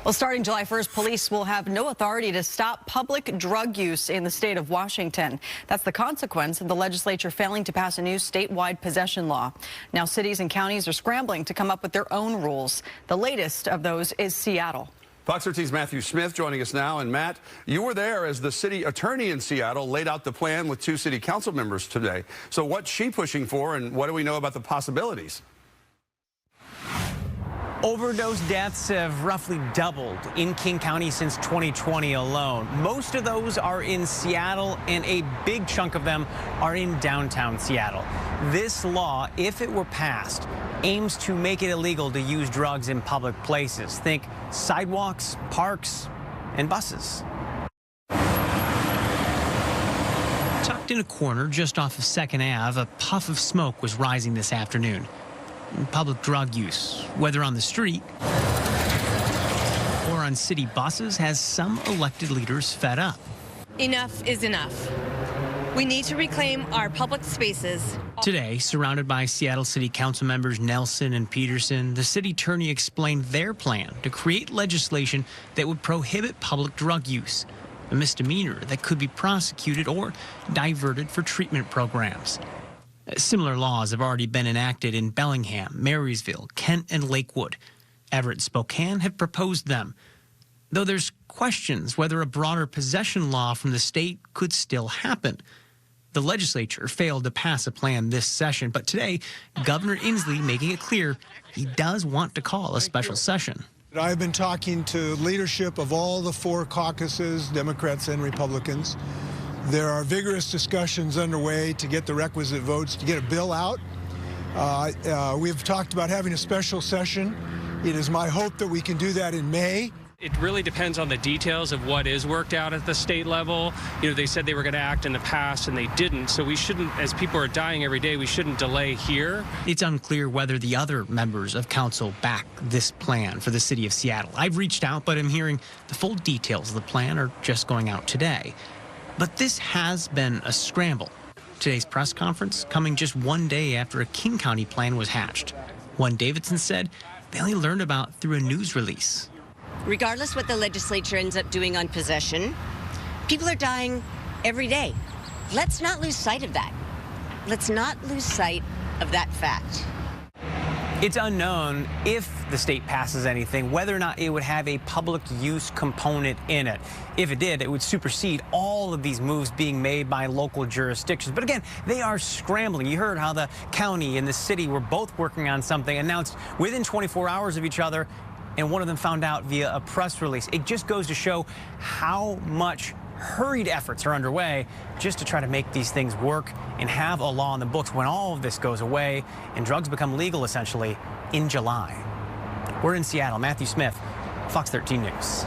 Well, starting July 1st, police will have no authority to stop public drug use in the state of Washington. That's the consequence of the legislature failing to pass a new statewide possession law. Now, cities and counties are scrambling to come up with their own rules. The latest of those is Seattle. Fox 13's Matthew Smith joining us now. And Matt, you were there as the city attorney in Seattle laid out the plan with 2 city council members today. So what's she pushing for, and what do we know about the possibilities? Overdose deaths have roughly doubled in King County since 2020 alone. Most of those are in Seattle, and a big chunk of them are in downtown Seattle. This law, if it were passed, aims to make it illegal to use drugs in public places. Think sidewalks, parks, and buses. Tucked in a corner just off of 2nd Ave, a puff of smoke was rising this afternoon. Public drug use, whether on the street or on city buses, has some elected leaders fed up. Enough is enough. We need to reclaim our public spaces. Today, surrounded by Seattle City Council members Nelson and Peterson, the city attorney explained their plan to create legislation that would prohibit public drug use, a misdemeanor that could be prosecuted or diverted for treatment programs. Similar laws have already been enacted in Bellingham, Marysville, Kent, and Lakewood. Everett and Spokane have proposed them, though there's questions whether a broader possession law from the state could still happen. The legislature failed to pass a plan this session, but today, Governor Inslee making it clear he does want to call a special session. I've been talking to leadership of all the 4 caucuses, Democrats and Republicans. There are vigorous discussions underway to get the requisite votes to get a bill out. We've talked about having a special session. It is my hope that we can do that in May. It really depends on the details of what is worked out at the state level. You know, they said they were going to act in the past and they didn't. So we shouldn't, as people are dying every day, we shouldn't delay here. It's unclear whether the other members of council back this plan for the city of Seattle. I've reached out, but I'm hearing the full details of the plan are just going out today. But this has been a scramble. Today's press conference coming just one day after a King County plan was hatched. One Davidson said they only learned about through a news release. Regardless what the legislature ends up doing on possession, people are dying every day. Let's not lose sight of that. Let's not lose sight of that fact. It's unknown if the state passes anything, whether or not it would have a public use component in it. If it did, it would supersede all of these moves being made by local jurisdictions. But again, they are scrambling. You heard how the county and the city were both working on something announced within 24 hours of each other, and one of them found out via a press release. It just goes to show how much hurried efforts are underway just to try to make these things work and have a law in the books when all of this goes away and drugs become legal essentially in July. We're in Seattle. Matthew Smith, Fox 13 News.